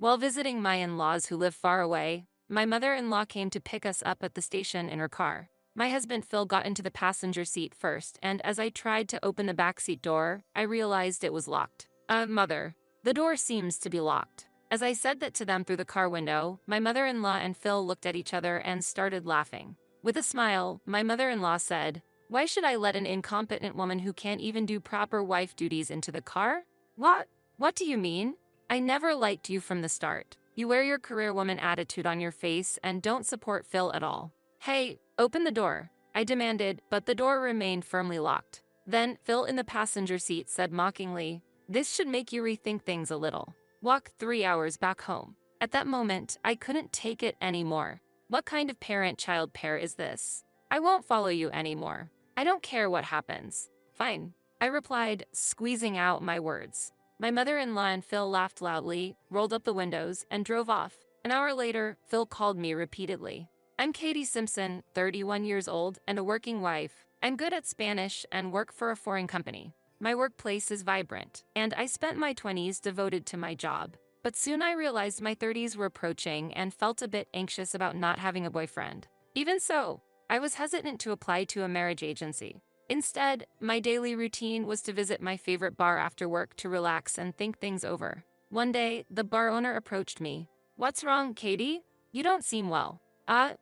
While visiting my in-laws who live far away, my mother-in-law came to pick us up at the station in her car. My husband Phil got into the passenger seat first, and as I tried to open the backseat door, I realized it was locked. Mother, the door seems to be locked. As I said that to them through the car window, my mother-in-law and Phil looked at each other and started laughing. With a smile, my mother-in-law said, "Why should I let an incompetent woman who can't even do proper wife duties into the car?" What? What do you mean? I never liked you from the start. You wear your career woman attitude on your face and don't support Phil at all. Hey, open the door, I demanded, but the door remained firmly locked. Then Phil in the passenger seat said mockingly, "This should make you rethink things a little. Walk 3 hours back home." At that moment, I couldn't take it anymore. What kind of parent-child pair is this? I won't follow you anymore. I don't care what happens. Fine, I replied, squeezing out my words. My mother-in-law and Phil laughed loudly, rolled up the windows, and drove off. An hour later, Phil called me repeatedly. "I'm Katie Simpson, 31 years old and a working wife. I'm good at Spanish and work for a foreign company. My workplace is vibrant, and I spent my 20s devoted to my job. But soon I realized my 30s were approaching and felt a bit anxious about not having a boyfriend. Even so, I was hesitant to apply to a marriage agency. Instead, my daily routine was to visit my favorite bar after work to relax and think things over. One day, the bar owner approached me. "What's wrong, Katie? You don't seem well."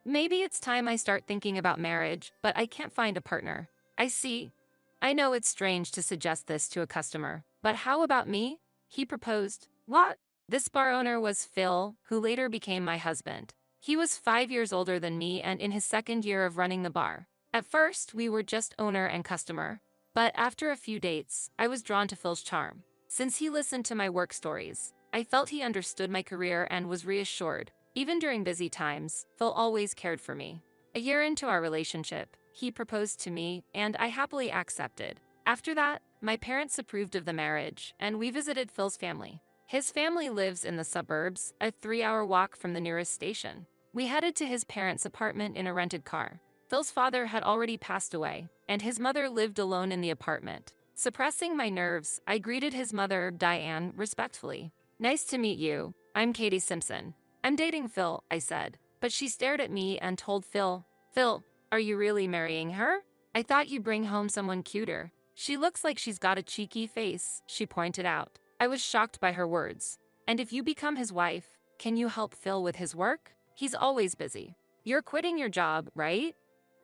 Maybe it's time I start thinking about marriage, but I can't find a partner." "I see. I know it's strange to suggest this to a customer, but how about me?" he proposed. "What?" This bar owner was Phil, who later became my husband. He was 5 years older than me and in his second year of running the bar. At first, we were just owner and customer. But after a few dates, I was drawn to Phil's charm. Since he listened to my work stories, I felt he understood my career and was reassured. Even during busy times, Phil always cared for me. A year into our relationship, he proposed to me, and I happily accepted. After that, my parents approved of the marriage, and we visited Phil's family. His family lives in the suburbs, a 3-hour walk from the nearest station. We headed to his parents' apartment in a rented car. Phil's father had already passed away, and his mother lived alone in the apartment. Suppressing my nerves, I greeted his mother, Diane, respectfully. "Nice to meet you. I'm Katie Simpson. I'm dating Phil," I said. But she stared at me and told Phil, "Phil, are you really marrying her? I thought you'd bring home someone cuter. She looks like she's got a cheeky face," she pointed out. I was shocked by her words. "And if you become his wife, can you help Phil with his work? He's always busy." "You're quitting your job, right?"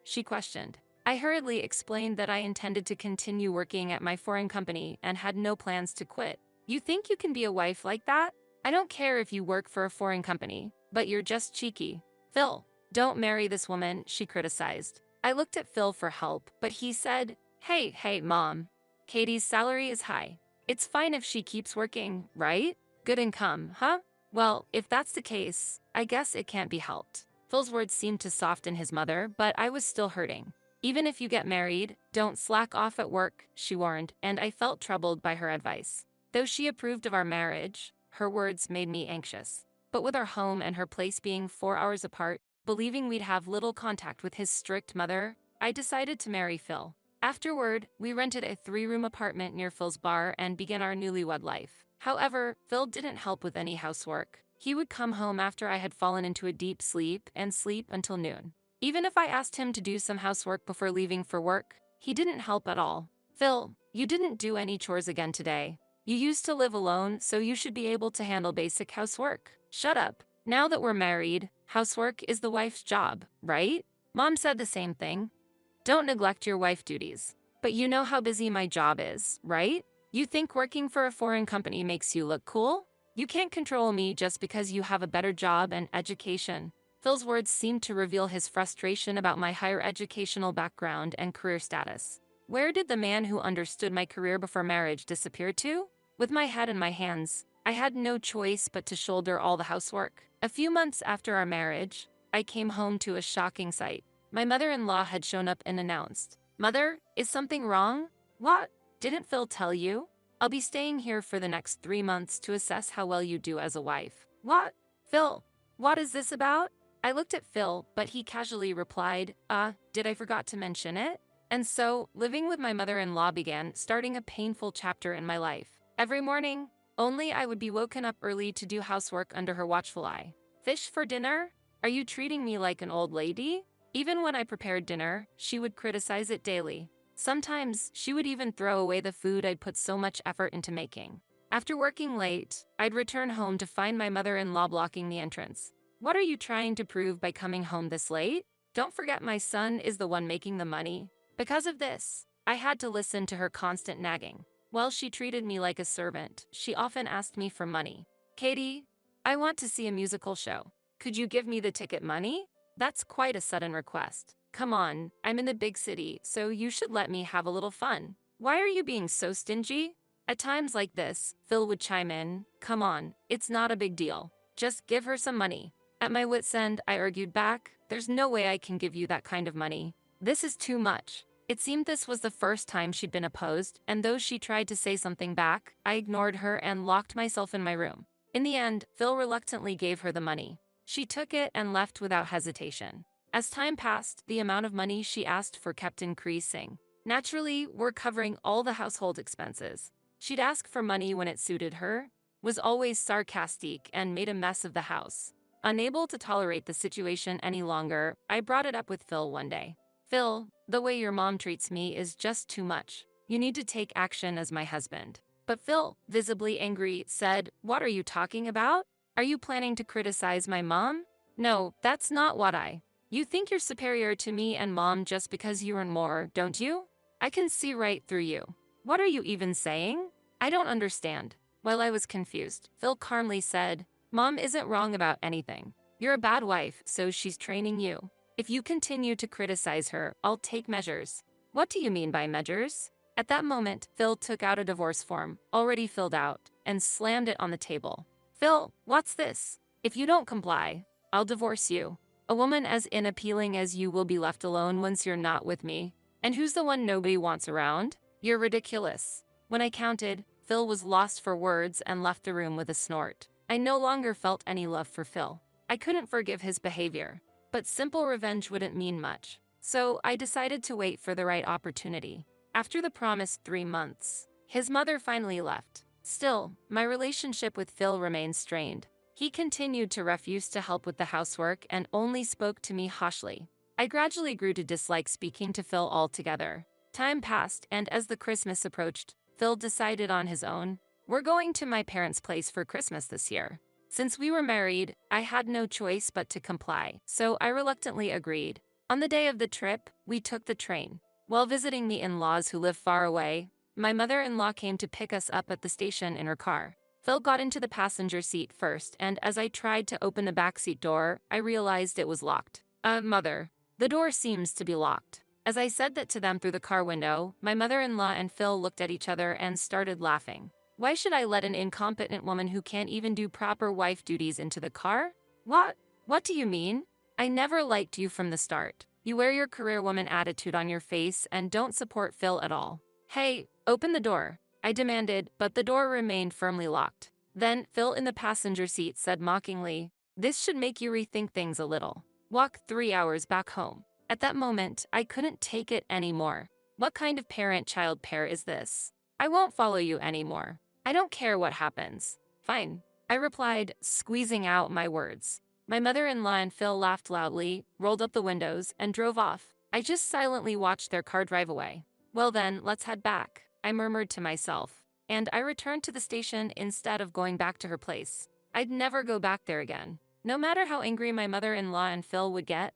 she questioned. I hurriedly explained that I intended to continue working at my foreign company and had no plans to quit. "You think you can be a wife like that? I don't care if you work for a foreign company, but you're just cheeky." "Phil, don't marry this woman," she criticized. I looked at Phil for help, but he said, Hey, Mom. Katie's salary is high. It's fine if she keeps working, right? Good income, huh? Well, if that's the case, I guess it can't be helped." Phil's words seemed to soften his mother, but I was still hurting. "Even if you get married, don't slack off at work," she warned, and I felt troubled by her advice. Though she approved of our marriage, her words made me anxious. But with our home and her place being 4 hours apart, believing we'd have little contact with his strict mother, I decided to marry Phil. Afterward, we rented a 3-room apartment near Phil's bar and began our newlywed life. However, Phil didn't help with any housework. He would come home after I had fallen into a deep sleep and sleep until noon. Even if I asked him to do some housework before leaving for work, he didn't help at all. "Phil, you didn't do any chores again today. You used to live alone, so you should be able to handle basic housework." "Shut up. Now that we're married, housework is the wife's job, right?" Mom said the same thing. "Don't neglect your wife duties. But you know how busy my job is, right? You think working for a foreign company makes you look cool? You can't control me just because you have a better job and education." Phil's words seemed to reveal his frustration about my higher educational background and career status. Where did the man who understood my career before marriage disappear to? With my head in my hands, I had no choice but to shoulder all the housework. A few months after our marriage, I came home to a shocking sight. My mother-in-law had shown up and announced, "Mother, is something wrong?" "What? Didn't Phil tell you? I'll be staying here for the next 3 months to assess how well you do as a wife." "What? Phil, what is this about?" I looked at Phil, but he casually replied, did I forgot to mention it?" And so, living with my mother-in-law began, starting a painful chapter in my life. Every morning, Only I would be woken up early to do housework under her watchful eye. Fish for dinner? Are you treating me like an old lady? Even when I prepared dinner, she would criticize it daily. Sometimes, she would even throw away the food I'd put so much effort into making. After working late, I'd return home to find my mother-in-law blocking the entrance. What are you trying to prove by coming home this late? Don't forget my son is the one making the money. Because of this, I had to listen to her constant nagging. While she treated me like a servant, she often asked me for money. Katie, I want to see a musical show. Could you give me the ticket money? That's quite a sudden request. Come on, I'm in the big city, so you should let me have a little fun. Why are you being so stingy? At times like this, Phil would chime in, come on, it's not a big deal. Just give her some money. At my wit's end, I argued back, there's no way I can give you that kind of money. This is too much. It seemed this was the first time she'd been opposed, and though she tried to say something back, I ignored her and locked myself in my room. In the end, Phil reluctantly gave her the money. She took it and left without hesitation. As time passed, the amount of money she asked for kept increasing. Naturally, we're covering all the household expenses. She'd ask for money when it suited her, was always sarcastic, and made a mess of the house. Unable to tolerate the situation any longer, I brought it up with Phil one day. Phil, the way your mom treats me is just too much. You need to take action as my husband. But Phil, visibly angry, said, what are you talking about? Are you planning to criticize my mom? No, that's not what You think you're superior to me and mom just because you earn more, don't you? I can see right through you. What are you even saying? I don't understand. While I was confused, Phil calmly said, Mom isn't wrong about anything. You're a bad wife, so she's training you. If you continue to criticize her, I'll take measures. What do you mean by measures? At that moment, Phil took out a divorce form, already filled out, and slammed it on the table. Phil, what's this? If you don't comply, I'll divorce you. A woman as unappealing as you will be left alone once you're not with me. And who's the one nobody wants around? You're ridiculous. When I counted, Phil was lost for words and left the room with a snort. I no longer felt any love for Phil. I couldn't forgive his behavior. But simple revenge wouldn't mean much. So I decided to wait for the right opportunity. After the promised 3 months, his mother finally left. Still, my relationship with Phil remained strained. He continued to refuse to help with the housework and only spoke to me harshly. I gradually grew to dislike speaking to Phil altogether. Time passed, and as the Christmas approached, Phil decided on his own, we're going to my parents' place for Christmas this year. Since we were married, I had no choice but to comply, so I reluctantly agreed. On the day of the trip, we took the train. While visiting the in-laws who live far away, my mother-in-law came to pick us up at the station in her car. Phil got into the passenger seat first, and as I tried to open the backseat door, I realized it was locked. Mother, the door seems to be locked. As I said that to them through the car window, my mother-in-law and Phil looked at each other and started laughing. Why should I let an incompetent woman who can't even do proper wife duties into the car? What do you mean? I never liked you from the start. You wear your career woman attitude on your face and don't support Phil at all. Hey, open the door, I demanded, but the door remained firmly locked. Then, Phil in the passenger seat said mockingly, this should make you rethink things a little. Walk 3 hours back home. At that moment, I couldn't take it anymore. What kind of parent-child pair is this? I won't follow you anymore. I don't care what happens. Fine, I replied, squeezing out my words. My mother-in-law and Phil laughed loudly, rolled up the windows, and drove off. I just silently watched their car drive away. Well then, let's head back, I murmured to myself. And I returned to the station instead of going back to her place. I'd never go back there again. No matter how angry my mother-in-law and Phil would get,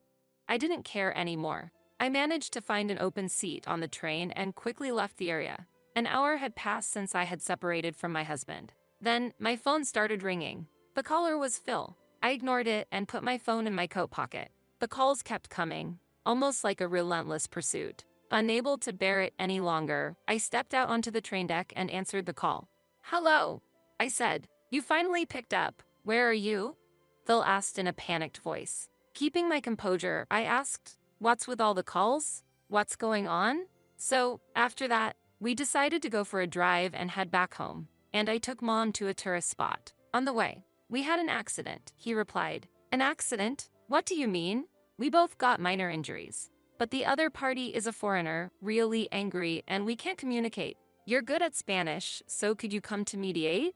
I didn't care anymore. I managed to find an open seat on the train and quickly left the area. An hour had passed since I had separated from my husband. Then, my phone started ringing. The caller was Phil. I ignored it and put my phone in my coat pocket. The calls kept coming, almost like a relentless pursuit. Unable to bear it any longer, I stepped out onto the train deck and answered the call. Hello, I said. You finally picked up. Where are you? Phil asked in a panicked voice. Keeping my composure, I asked, what's with all the calls? What's going on? So, after that, we decided to go for a drive and head back home, and I took Mom to a tourist spot. On the way, we had an accident, he replied. An accident? What do you mean? We both got minor injuries. But the other party is a foreigner, really angry, and we can't communicate. You're good at Spanish, so could you come to mediate?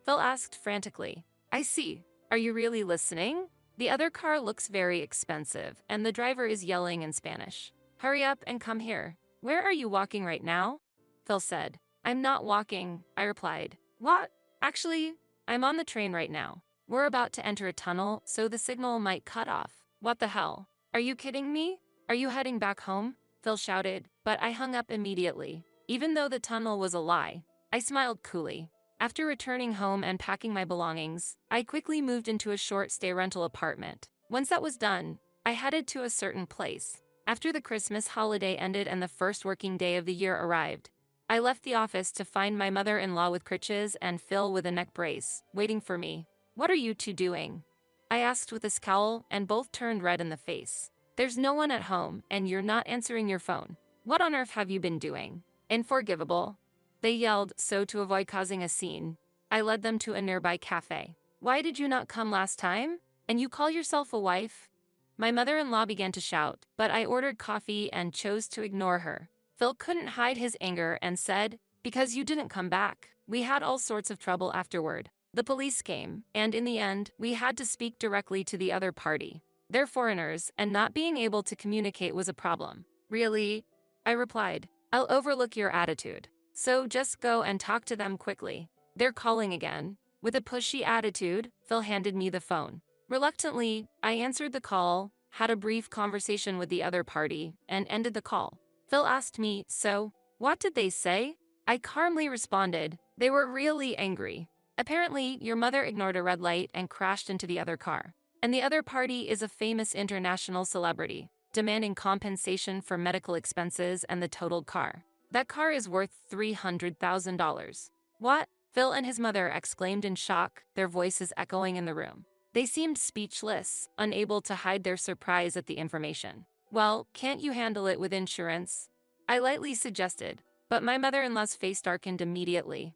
Phil asked frantically. I see. Are you really listening? The other car looks very expensive, and the driver is yelling in Spanish. Hurry up and come here. Where are you walking right now? Phil said. I'm not walking, I replied. What? Actually, I'm on the train right now. We're about to enter a tunnel, so the signal might cut off. What the hell? Are you kidding me? Are you heading back home? Phil shouted, but I hung up immediately. Even though the tunnel was a lie, I smiled coolly. After returning home and packing my belongings, I quickly moved into a short-stay rental apartment. Once that was done, I headed to a certain place. After the Christmas holiday ended and the first working day of the year arrived, I left the office to find my mother-in-law with crutches and Phil with a neck brace, waiting for me. What are you two doing? I asked with a scowl, and both turned red in the face. There's no one at home, and you're not answering your phone. What on earth have you been doing? Unforgivable. They yelled, so to avoid causing a scene, I led them to a nearby cafe. Why did you not come last time? And you call yourself a wife? My mother-in-law began to shout, but I ordered coffee and chose to ignore her. Phil couldn't hide his anger and said, because you didn't come back. We had all sorts of trouble afterward. The police came, and in the end, we had to speak directly to the other party. They're foreigners, and not being able to communicate was a problem. Really? I replied. I'll overlook your attitude. So just go and talk to them quickly. They're calling again. With a pushy attitude, Phil handed me the phone. Reluctantly, I answered the call, had a brief conversation with the other party, and ended the call. Phil asked me, so, what did they say? I calmly responded, they were really angry. Apparently, your mother ignored a red light and crashed into the other car. And the other party is a famous international celebrity, demanding compensation for medical expenses and the totaled car. That car is worth $300,000. What? Phil and his mother exclaimed in shock, their voices echoing in the room. They seemed speechless, unable to hide their surprise at the information. Well, can't you handle it with insurance? I lightly suggested, but my mother-in-law's face darkened immediately.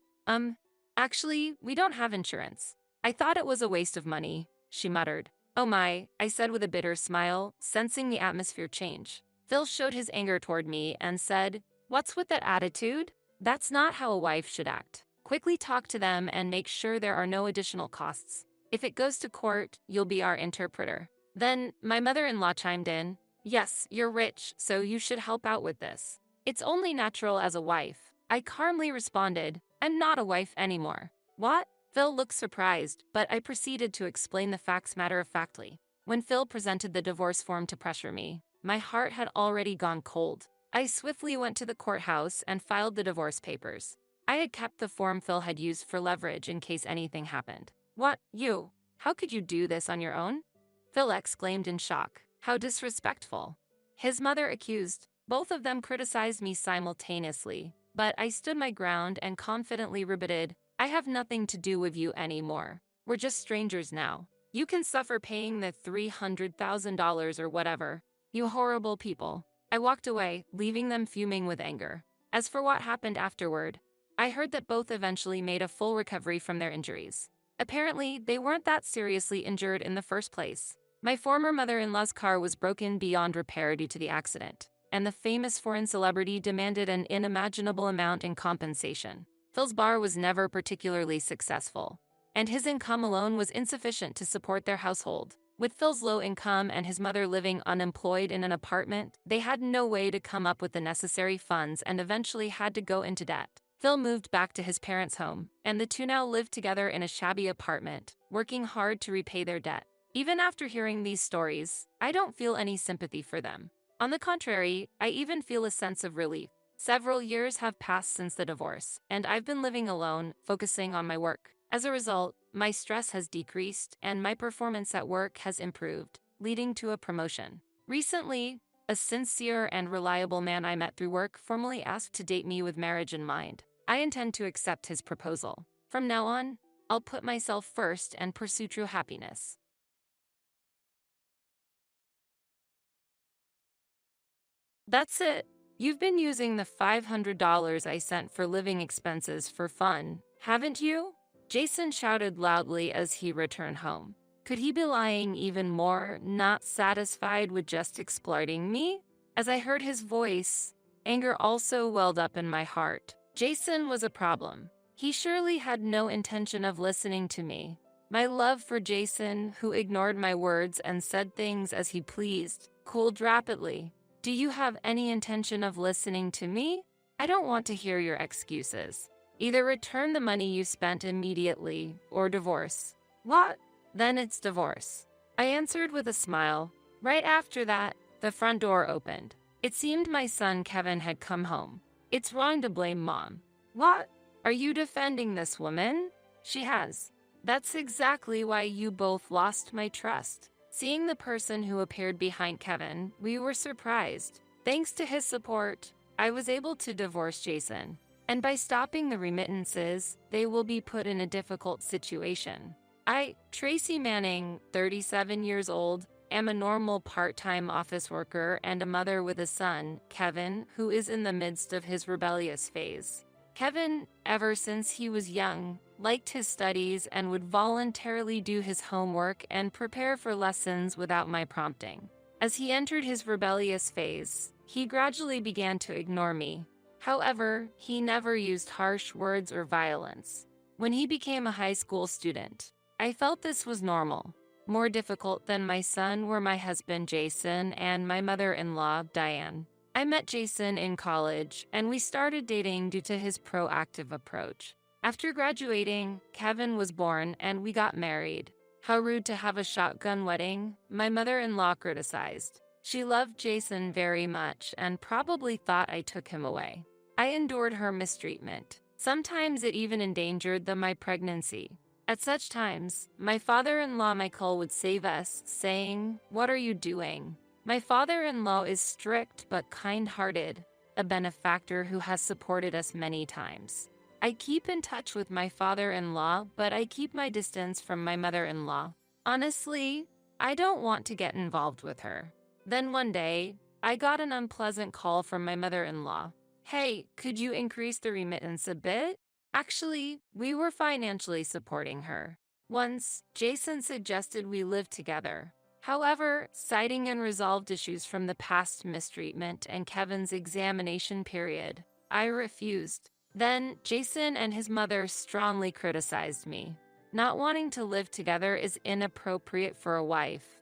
Actually, we don't have insurance. I thought it was a waste of money, she muttered. Oh my, I said with a bitter smile, sensing the atmosphere change. Phil showed his anger toward me and said, what's with that attitude? That's not how a wife should act. Quickly talk to them and make sure there are no additional costs. If it goes to court, you'll be our interpreter. Then, my mother-in-law chimed in. Yes, you're rich, so you should help out with this. It's only natural as a wife. I calmly responded, I'm not a wife anymore. What? Phil looked surprised, but I proceeded to explain the facts matter-of-factly. When Phil presented the divorce form to pressure me, my heart had already gone cold. I swiftly went to the courthouse and filed the divorce papers. I had kept the form Phil had used for leverage in case anything happened. What, you? How could you do this on your own? Phil exclaimed in shock. How disrespectful. His mother accused. Both of them criticized me simultaneously, but I stood my ground and confidently rebutted, I have nothing to do with you anymore. We're just strangers now. You can suffer paying the $300,000 or whatever. You horrible people. I walked away, leaving them fuming with anger. As for what happened afterward, I heard that both eventually made a full recovery from their injuries. Apparently, they weren't that seriously injured in the first place. My former mother-in-law's car was broken beyond repair due to the accident, and the famous foreign celebrity demanded an unimaginable amount in compensation. Phil's bar was never particularly successful, and his income alone was insufficient to support their household. With Phil's low income and his mother living unemployed in an apartment, they had no way to come up with the necessary funds and eventually had to go into debt. Phil moved back to his parents' home, and the two now lived together in a shabby apartment, working hard to repay their debt. Even after hearing these stories, I don't feel any sympathy for them. On the contrary, I even feel a sense of relief. Several years have passed since the divorce, and I've been living alone, focusing on my work. As a result, my stress has decreased and my performance at work has improved, leading to a promotion. Recently, a sincere and reliable man I met through work formally asked to date me with marriage in mind. I intend to accept his proposal. From now on, I'll put myself first and pursue true happiness. That's it. You've been using the $500 I sent for living expenses for fun, haven't you? Jason shouted loudly as he returned home. Could he be lying even more, not satisfied with just exploiting me? As I heard his voice, anger also welled up in my heart. Jason was a problem. He surely had no intention of listening to me. My love for Jason, who ignored my words and said things as he pleased, cooled rapidly. Do you have any intention of listening to me? I don't want to hear your excuses. Either return the money you spent immediately, or divorce. What? Then it's divorce. I answered with a smile. Right after that, the front door opened. It seemed my son Kevin had come home. It's wrong to blame Mom. What? Are you defending this woman? She has. That's exactly why you both lost my trust. Seeing the person who appeared behind Kevin, we were surprised. Thanks to his support, I was able to divorce Jason. And by stopping the remittances, they will be put in a difficult situation. I, Tracy Manning, 37 years old, am a normal part-time office worker and a mother with a son, Kevin, who is in the midst of his rebellious phase. Kevin, ever since he was young, liked his studies and would voluntarily do his homework and prepare for lessons without my prompting. As he entered his rebellious phase, he gradually began to ignore me. However, he never used harsh words or violence. When he became a high school student, I felt this was normal. More difficult than my son were my husband Jason and my mother-in-law Diane. I met Jason in college, and we started dating due to his proactive approach. After graduating, Kevin was born and we got married. How rude to have a shotgun wedding, my mother-in-law criticized. She loved Jason very much and probably thought I took him away. I endured her mistreatment. Sometimes it even endangered my pregnancy. At such times, my father-in-law Michael would save us, saying, "What are you doing?" My father-in-law is strict but kind-hearted, a benefactor who has supported us many times. I keep in touch with my father-in-law, but I keep my distance from my mother-in-law. Honestly, I don't want to get involved with her. Then one day, I got an unpleasant call from my mother-in-law. Hey, could you increase the remittance a bit? Actually, we were financially supporting her. Once, Jason suggested we live together. However, citing unresolved issues from the past mistreatment and Kevin's examination period, I refused. Then, Jason and his mother strongly criticized me. Not wanting to live together is inappropriate for a wife.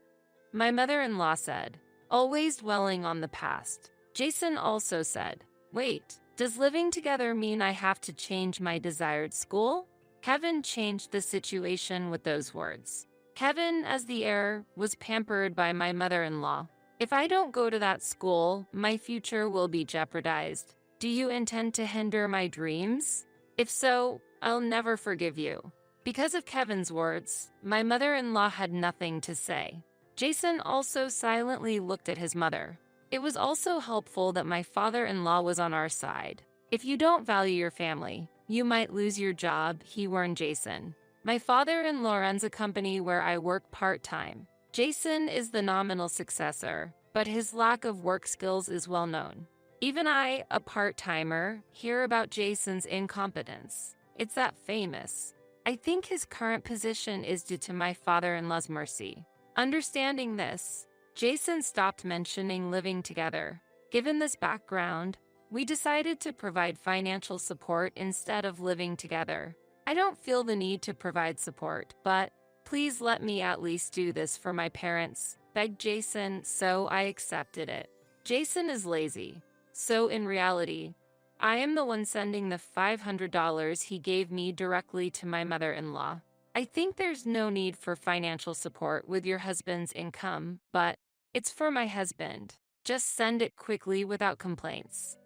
My mother-in-law said, always dwelling on the past. Jason also said, wait, does living together mean I have to change my desired school? Kevin changed the situation with those words. Kevin, as the heir, was pampered by my mother-in-law. If I don't go to that school, my future will be jeopardized. Do you intend to hinder my dreams? If so, I'll never forgive you. Because of Kevin's words, my mother-in-law had nothing to say. Jason also silently looked at his mother. It was also helpful that my father-in-law was on our side. If you don't value your family, you might lose your job, he warned Jason. My father-in-law runs a company where I work part-time. Jason is the nominal successor, but his lack of work skills is well known. Even I, a part-timer, hear about Jason's incompetence. It's that famous. I think his current position is due to my father-in-law's mercy. Understanding this, Jason stopped mentioning living together. Given this background, we decided to provide financial support instead of living together. I don't feel the need to provide support, but please let me at least do this for my parents, begged Jason, so I accepted it. Jason is lazy, so in reality, I am the one sending the $500 he gave me directly to my mother-in-law. I think there's no need for financial support with your husband's income, but it's for my husband. Just send it quickly without complaints.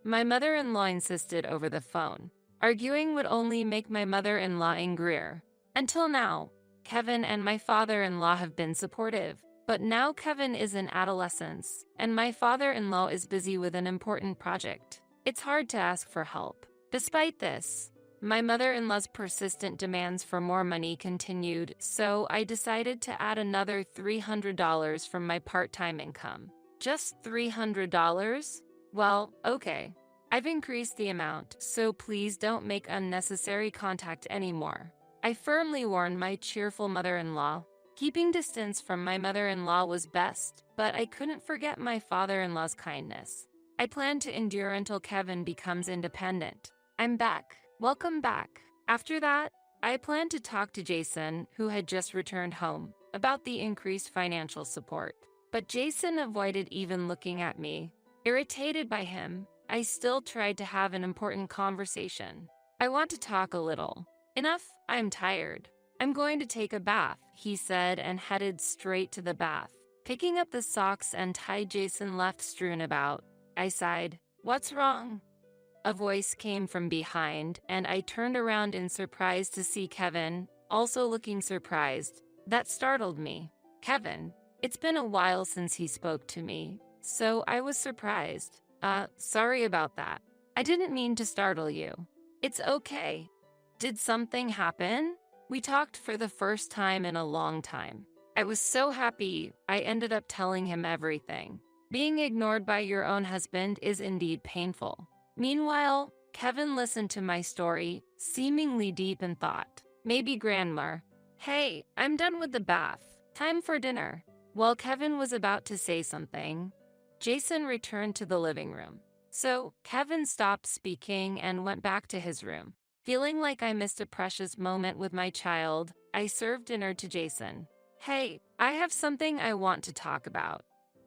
My mother-in-law insisted over the phone. Arguing would only make my mother-in-law angrier. Until now, Kevin and my father-in-law have been supportive. But now Kevin is in adolescence, and my father-in-law is busy with an important project. It's hard to ask for help. Despite this, my mother-in-law's persistent demands for more money continued, so I decided to add another $300 from my part-time income. Just $300? Well, okay. I've increased the amount, so please don't make unnecessary contact anymore. I firmly warned my cheerful mother-in-law. Keeping distance from my mother-in-law was best, but I couldn't forget my father-in-law's kindness. I plan to endure until Kevin becomes independent. I'm back. Welcome back. After that, I planned to talk to Jason, who had just returned home, about the increased financial support. But Jason avoided even looking at me. Irritated by him, I still tried to have an important conversation. I want to talk a little. Enough, I'm tired. I'm going to take a bath, he said and headed straight to the bath. Picking up the socks and tie Jason left strewn about, I sighed. What's wrong? A voice came from behind, and I turned around in surprise to see Kevin, also looking surprised. That startled me. Kevin. It's been a while since he spoke to me, so I was surprised. Sorry about that. I didn't mean to startle you. It's okay. Did something happen? We talked for the first time in a long time. I was so happy I ended up telling him everything. Being ignored by your own husband is indeed painful. Meanwhile, Kevin listened to my story, seemingly deep in thought. Maybe grandma. Hey, I'm done with the bath. Time for dinner. While Kevin was about to say something, Jason returned to the living room. So, Kevin stopped speaking and went back to his room. Feeling like I missed a precious moment with my child, I served dinner to Jason. Hey, I have something I want to talk about.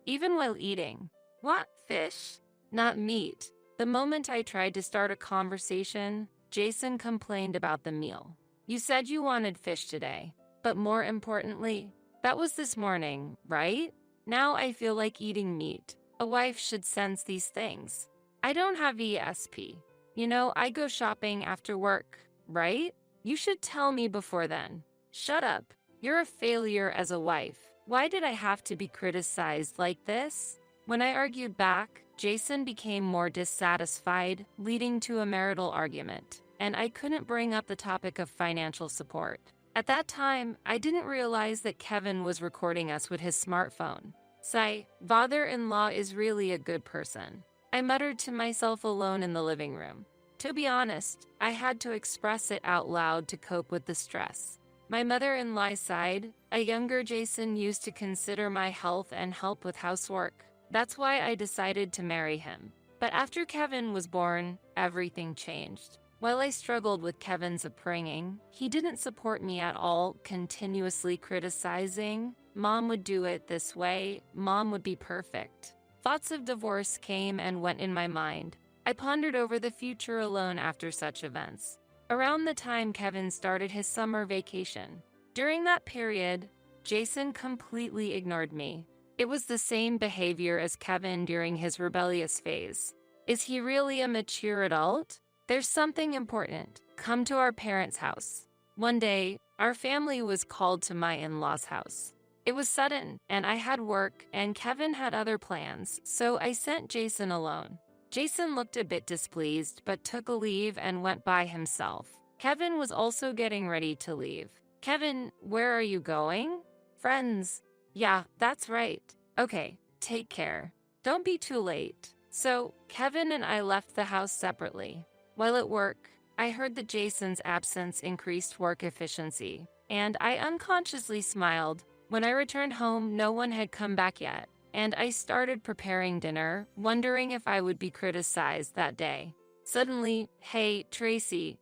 Even while eating. What? Fish? Not meat. The moment I tried to start a conversation, Jason complained about the meal. You said you wanted fish today, but more importantly, that was this morning, right? Now I feel like eating meat. A wife should sense these things. I don't have ESP. You know, I go shopping after work, right? You should tell me before then. Shut up. You're a failure as a wife. Why did I have to be criticized like this? When I argued back, Jason became more dissatisfied, leading to a marital argument, and I couldn't bring up the topic of financial support. At that time, I didn't realize that Kevin was recording us with his smartphone. Sigh, father-in-law is really a good person. I muttered to myself alone in the living room. To be honest, I had to express it out loud to cope with the stress. My mother-in-law sighed. A younger Jason used to consider my health and help with housework. That's why I decided to marry him. But after Kevin was born, everything changed. While I struggled with Kevin's upbringing, he didn't support me at all, continuously criticizing. Mom would do it this way, mom would be perfect. Thoughts of divorce came and went in my mind. I pondered over the future alone after such events. Around the time Kevin started his summer vacation. During that period, Jason completely ignored me. It was the same behavior as Kevin during his rebellious phase. Is he really a mature adult? There's something important. Come to our parents' house. One day, our family was called to my in-laws' house. It was sudden, and I had work, and Kevin had other plans, so I sent Jason alone. Jason looked a bit displeased, but took a leave and went by himself. Kevin was also getting ready to leave. Kevin, where are you going? Friends. Yeah, that's right. Okay, take care. Don't be too late. So, Kevin and I left the house separately. While at work, I heard that Jason's absence increased work efficiency, and I unconsciously smiled. When I returned home, no one had come back yet, and I started preparing dinner, wondering if I would be criticized that day. Suddenly, hey, Tracy.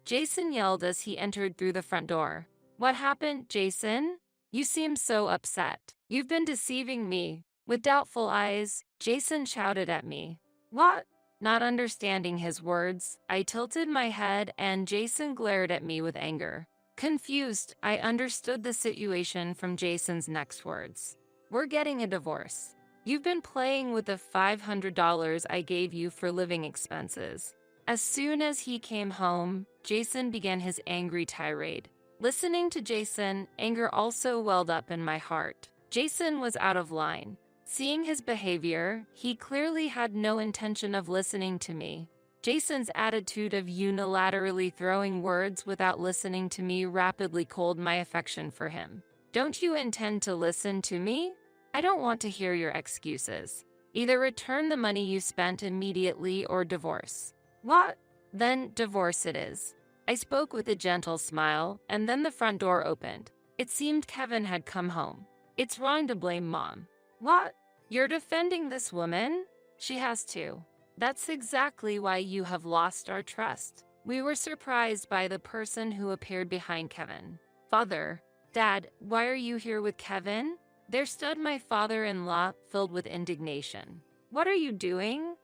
Jason yelled as he entered through the front door. What happened, Jason? You seem so upset. You've been deceiving me. With doubtful eyes, Jason shouted at me. What? Not understanding his words, I tilted my head and Jason glared at me with anger. Confused, I understood the situation from Jason's next words. We're getting a divorce. You've been playing with the $500 I gave you for living expenses. As soon as he came home, Jason began his angry tirade. Listening to Jason, anger also welled up in my heart. Jason was out of line. Seeing his behavior, he clearly had no intention of listening to me. Jason's attitude of unilaterally throwing words without listening to me rapidly cooled my affection for him. Don't you intend to listen to me? I don't want to hear your excuses. Either return the money you spent immediately or divorce. What? Then divorce it is. I spoke with a gentle smile, and then the front door opened. It seemed Kevin had come home. It's wrong to blame Mom. What? You're defending this woman? She has to. That's exactly why you have lost our trust. We were surprised by the person who appeared behind Kevin. Father, Dad, why are you here with Kevin? There stood my father-in-law, filled with indignation. What are you doing?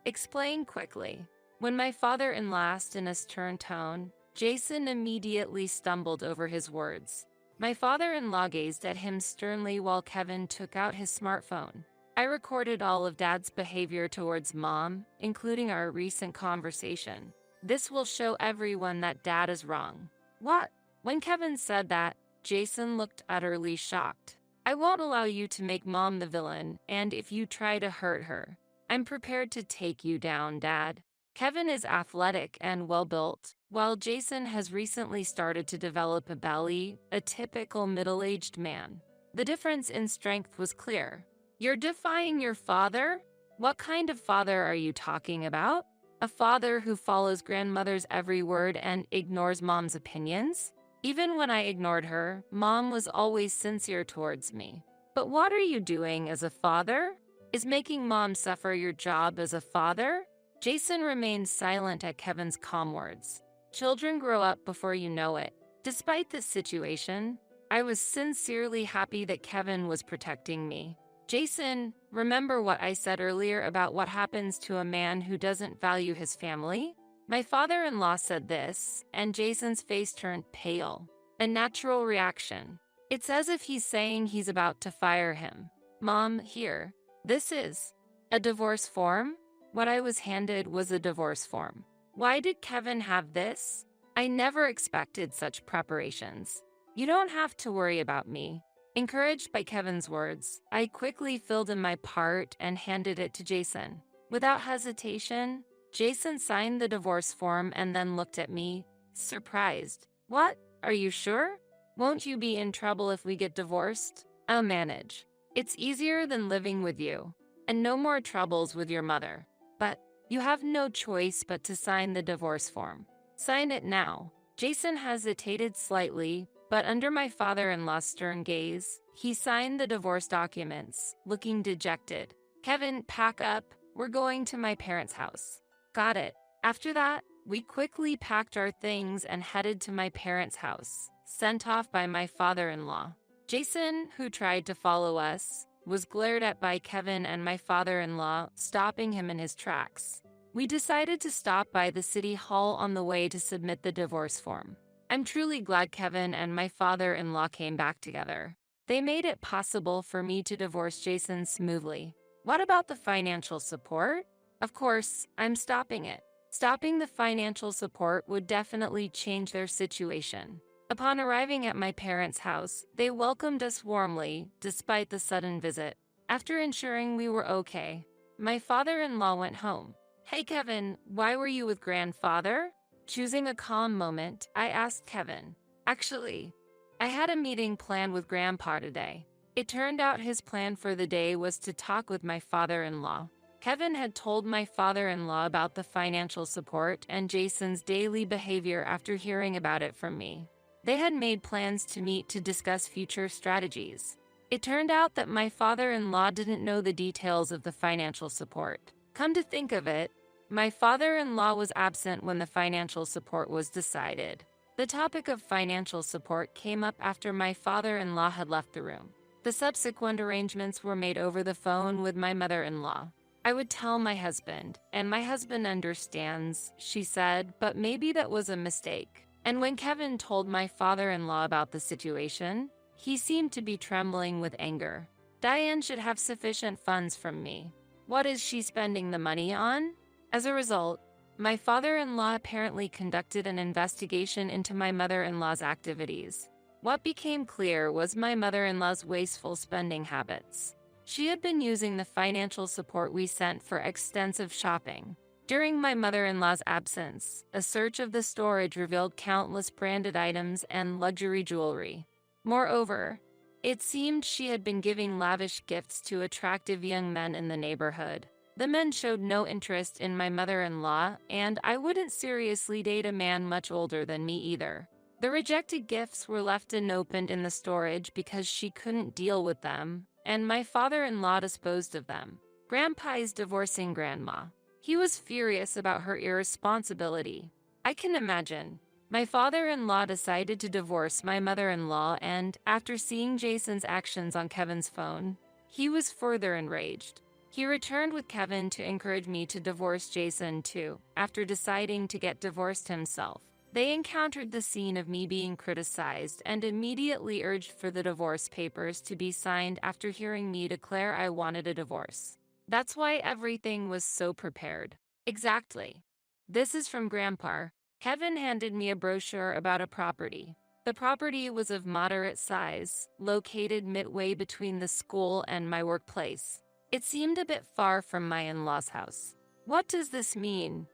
Explain quickly. When my father-in-law asked in a stern tone, Jason immediately stumbled over his words. My father-in-law gazed at him sternly while Kevin took out his smartphone. I recorded all of Dad's behavior towards Mom, including our recent conversation. This will show everyone that Dad is wrong. What? When Kevin said that, Jason looked utterly shocked. I won't allow you to make Mom the villain, and if you try to hurt her, I'm prepared to take you down, Dad. Kevin is athletic and well-built, while Jason has recently started to develop a belly, a typical middle-aged man. The difference in strength was clear. You're defying your father? What kind of father are you talking about? A father who follows grandmother's every word and ignores Mom's opinions? Even when I ignored her, Mom was always sincere towards me. But what are you doing as a father? Is making Mom suffer your job as a father? Jason remained silent at Kevin's calm words. Children grow up before you know it. Despite this situation, I was sincerely happy that Kevin was protecting me. Jason, remember what I said earlier about what happens to a man who doesn't value his family? My father-in-law said this, and Jason's face turned pale. A natural reaction. It's as if he's saying he's about to fire him. Mom, here. This is a divorce form? What I was handed was a divorce form. Why did Kevin have this? I never expected such preparations. You don't have to worry about me. Encouraged by Kevin's words, I quickly filled in my part and handed it to Jason. Without hesitation, Jason signed the divorce form and then looked at me, surprised. What? Are you sure? Won't you be in trouble if we get divorced? I'll manage. It's easier than living with you. And no more troubles with your mother. But you have no choice but to sign the divorce form. Sign it now. Jason hesitated slightly, but under my father-in-law's stern gaze, he signed the divorce documents, looking dejected. Kevin, pack up. We're going to my parents' house. Got it. After that, we quickly packed our things and headed to my parents' house, sent off by my father-in-law. Jason, who tried to follow us, was glared at by Kevin and my father-in-law, stopping him in his tracks. We decided to stop by the city hall on the way to submit the divorce form. I'm truly glad Kevin and my father-in-law came back together. They made it possible for me to divorce Jason smoothly. What about the financial support? Of course, I'm stopping it. Stopping the financial support would definitely change their situation. Upon arriving at my parents' house, they welcomed us warmly, despite the sudden visit. After ensuring we were okay, my father-in-law went home. Hey Kevin, why were you with grandfather? Choosing a calm moment, I asked Kevin. Actually, I had a meeting planned with Grandpa today. It turned out his plan for the day was to talk with my father-in-law. Kevin had told my father-in-law about the financial support and Jason's daily behavior after hearing about it from me. They had made plans to meet to discuss future strategies. It turned out that my father-in-law didn't know the details of the financial support. Come to think of it, my father-in-law was absent when the financial support was decided. The topic of financial support came up after my father-in-law had left the room. The subsequent arrangements were made over the phone with my mother-in-law. I would tell my husband, and my husband understands, she said, but maybe that was a mistake. And when Kevin told my father-in-law about the situation, he seemed to be trembling with anger. Diane should have sufficient funds from me. What is she spending the money on? As a result, my father-in-law apparently conducted an investigation into my mother-in-law's activities. What became clear was my mother-in-law's wasteful spending habits. She had been using the financial support we sent for extensive shopping. During my mother-in-law's absence, a search of the storage revealed countless branded items and luxury jewelry. Moreover, it seemed she had been giving lavish gifts to attractive young men in the neighborhood. The men showed no interest in my mother-in-law, and I wouldn't seriously date a man much older than me either. The rejected gifts were left unopened in the storage because she couldn't deal with them, and my father-in-law disposed of them. Grandpa is divorcing Grandma. He was furious about her irresponsibility. I can imagine. My father-in-law decided to divorce my mother-in-law, and after seeing Jason's actions on Kevin's phone, he was further enraged. He returned with Kevin to encourage me to divorce Jason too, after deciding to get divorced himself. They encountered the scene of me being criticized and immediately urged for the divorce papers to be signed after hearing me declare I wanted a divorce. That's why everything was so prepared. Exactly. This is from Grandpa. Kevin handed me a brochure about a property. The property was of moderate size, located midway between the school and my workplace. It seemed a bit far from my in-laws' house. What does this mean?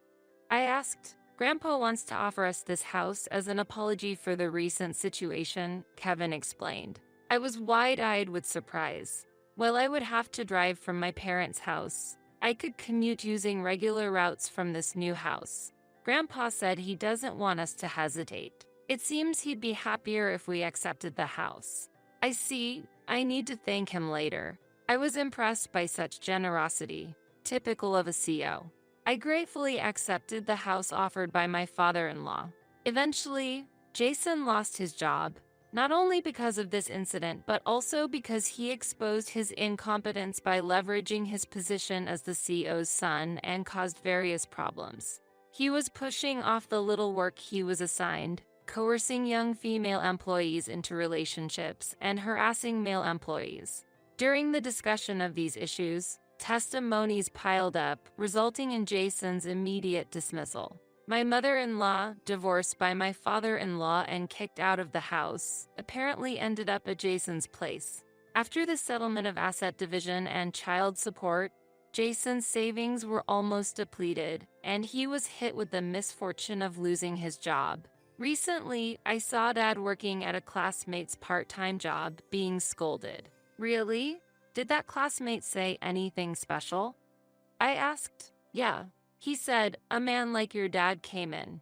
I asked. Grandpa wants to offer us this house as an apology for the recent situation, Kevin explained. I was wide-eyed with surprise. While I would have to drive from my parents' house, I could commute using regular routes from this new house. Grandpa said he doesn't want us to hesitate. It seems he'd be happier if we accepted the house. I see. I need to thank him later. I was impressed by such generosity, typical of a CEO. I gratefully accepted the house offered by my father-in-law. Eventually, Jason lost his job, not only because of this incident but also because he exposed his incompetence by leveraging his position as the CEO's son and caused various problems. He was pushing off the little work he was assigned, coercing young female employees into relationships, and harassing male employees. During the discussion of these issues, testimonies piled up, resulting in Jason's immediate dismissal. My mother-in-law, divorced by my father-in-law and kicked out of the house, apparently ended up at Jason's place. After the settlement of asset division and child support, Jason's savings were almost depleted, and he was hit with the misfortune of losing his job. Recently, I saw Dad working at a classmate's part-time job, being scolded. Really? Did that classmate say anything special? I asked. Yeah. He said, a man like your dad came in.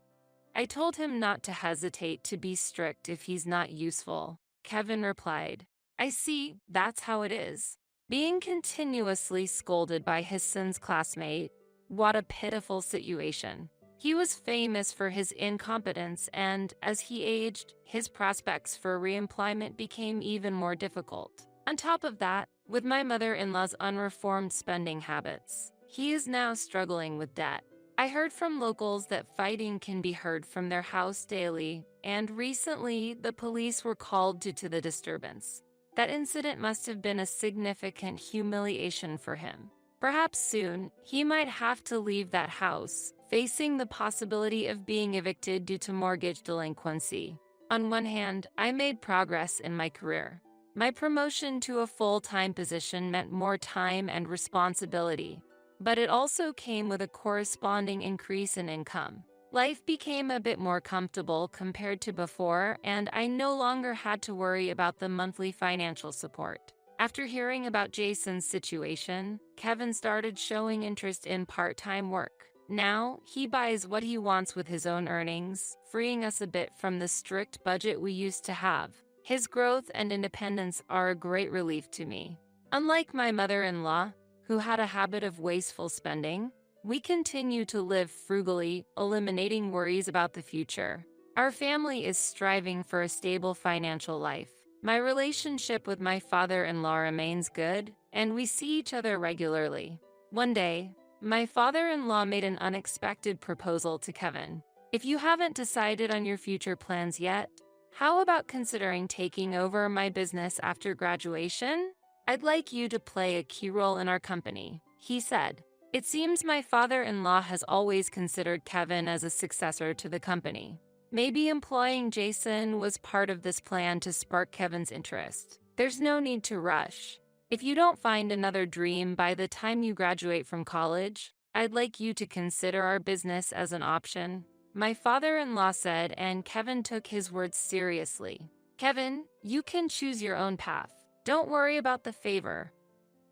I told him not to hesitate to be strict if he's not useful. Kevin replied. I see, that's how it is. Being continuously scolded by his son's classmate. What a pitiful situation. He was famous for his incompetence, and as he aged, his prospects for reemployment became even more difficult. On top of that, with my mother-in-law's unreformed spending habits, he is now struggling with debt. I heard from locals that fighting can be heard from their house daily, and recently the police were called due to the disturbance. That incident must have been a significant humiliation for him. Perhaps soon, he might have to leave that house, facing the possibility of being evicted due to mortgage delinquency. On one hand, I made progress in my career. My promotion to a full-time position meant more time and responsibility, but it also came with a corresponding increase in income. Life became a bit more comfortable compared to before, and I no longer had to worry about the monthly financial support. After hearing about Jason's situation, Kevin started showing interest in part-time work. Now, he buys what he wants with his own earnings, freeing us a bit from the strict budget we used to have. His growth and independence are a great relief to me. Unlike my mother-in-law, who had a habit of wasteful spending, we continue to live frugally, eliminating worries about the future. Our family is striving for a stable financial life. My relationship with my father-in-law remains good, and we see each other regularly. One day, my father-in-law made an unexpected proposal to Kevin. If you haven't decided on your future plans yet, how about considering taking over my business after graduation? I'd like you to play a key role in our company, he said. It seems my father-in-law has always considered Kevin as a successor to the company. Maybe employing Jason was part of this plan to spark Kevin's interest. There's no need to rush. If you don't find another dream by the time you graduate from college, I'd like you to consider our business as an option, my father-in-law said, and Kevin took his words seriously. Kevin, you can choose your own path. Don't worry about the favor.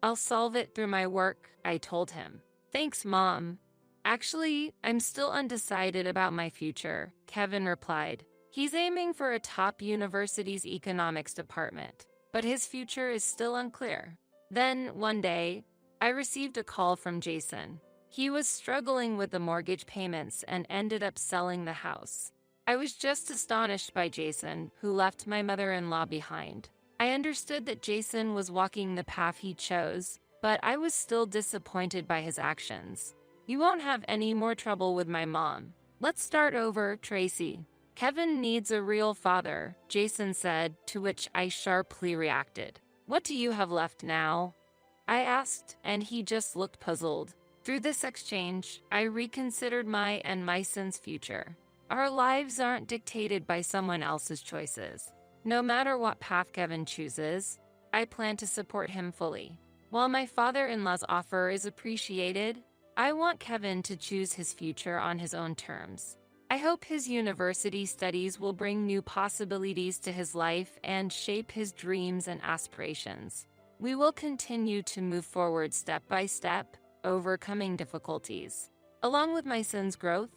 I'll solve it through my work, I told him. Thanks, Mom. Actually, I'm still undecided about my future, Kevin replied. He's aiming for a top university's economics department, but his future is still unclear. Then, one day, I received a call from Jason. He was struggling with the mortgage payments and ended up selling the house. I was just astonished by Jason, who left my mother-in-law behind. I understood that Jason was walking the path he chose, but I was still disappointed by his actions. You won't have any more trouble with my mom. Let's start over, Tracy. Kevin needs a real father, Jason said, to which I sharply reacted. What do you have left now? I asked, and he just looked puzzled. Through this exchange, I reconsidered my and my son's future. Our lives aren't dictated by someone else's choices. No matter what path Kevin chooses, I plan to support him fully. While my father-in-law's offer is appreciated, I want Kevin to choose his future on his own terms. I hope his university studies will bring new possibilities to his life and shape his dreams and aspirations. We will continue to move forward step by step, overcoming difficulties. Along with my son's growth,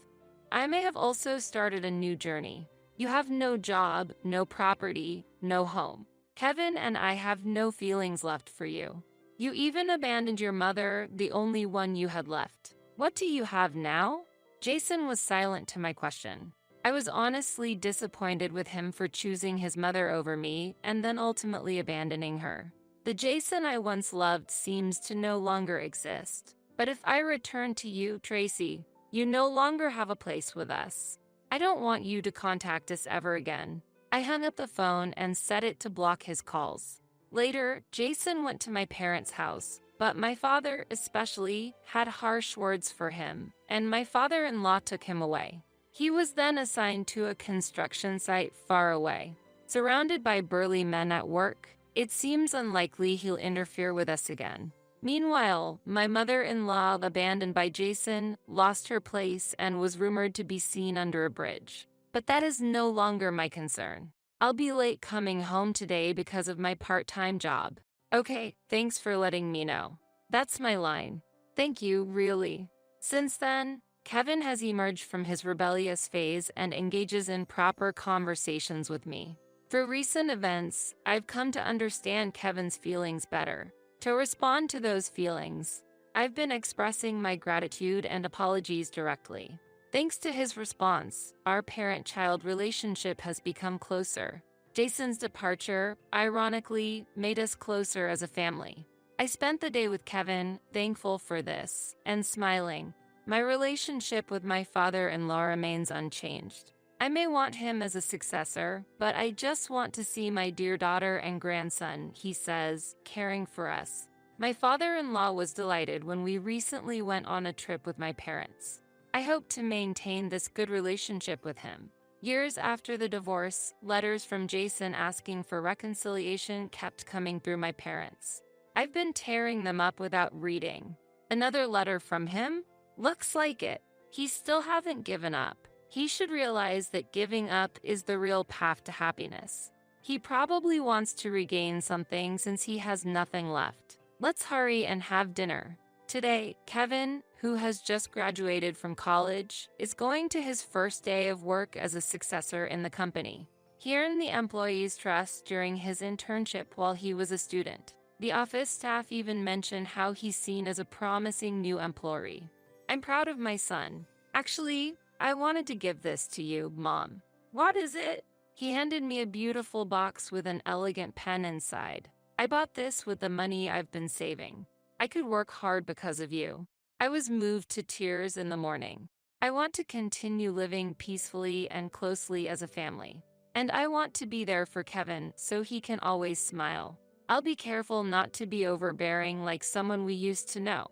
I may have also started a new journey. You have no job, no property, no home. Kevin and I have no feelings left for you. You even abandoned your mother, the only one you had left. What do you have now? Jason was silent to my question. I was honestly disappointed with him for choosing his mother over me and then ultimately abandoning her. The Jason I once loved seems to no longer exist. But if I return to you, Tracy, you no longer have a place with us. I don't want you to contact us ever again. I hung up the phone and set it to block his calls. Later, Jason went to my parents' house, but my father especially had harsh words for him, and my father-in-law took him away. He was then assigned to a construction site far away. Surrounded by burly men at work, it seems unlikely he'll interfere with us again. Meanwhile, my mother-in-law, abandoned by Jason, lost her place and was rumored to be seen under a bridge. But that is no longer my concern. I'll be late coming home today because of my part-time job. Okay, thanks for letting me know. That's my line. Thank you, really. Since then, Kevin has emerged from his rebellious phase and engages in proper conversations with me. Through recent events, I've come to understand Kevin's feelings better. To respond to those feelings, I've been expressing my gratitude and apologies directly. Thanks to his response, our parent-child relationship has become closer. Jason's departure, ironically, made us closer as a family. I spent the day with Kevin, thankful for this, and smiling. My relationship with my father-in-law remains unchanged. I may want him as a successor, but I just want to see my dear daughter and grandson, he says, caring for us. My father-in-law was delighted when we recently went on a trip with my parents. I hope to maintain this good relationship with him. Years after the divorce, letters from Jason asking for reconciliation kept coming through my parents. I've been tearing them up without reading. Another letter from him? Looks like it. He still hasn't given up. He should realize that giving up is the real path to happiness. He probably wants to regain something since he has nothing left. Let's hurry and have dinner. Today, Kevin, who has just graduated from college, is going to his first day of work as a successor in the company. He earned the employees' trust during his internship while he was a student. The office staff even mentioned how he's seen as a promising new employee. I'm proud of my son. Actually, I wanted to give this to you, Mom. What is it? He handed me a beautiful box with an elegant pen inside. I bought this with the money I've been saving. I could work hard because of you. I was moved to tears in the morning. I want to continue living peacefully and closely as a family. And I want to be there for Kevin so he can always smile. I'll be careful not to be overbearing like someone we used to know.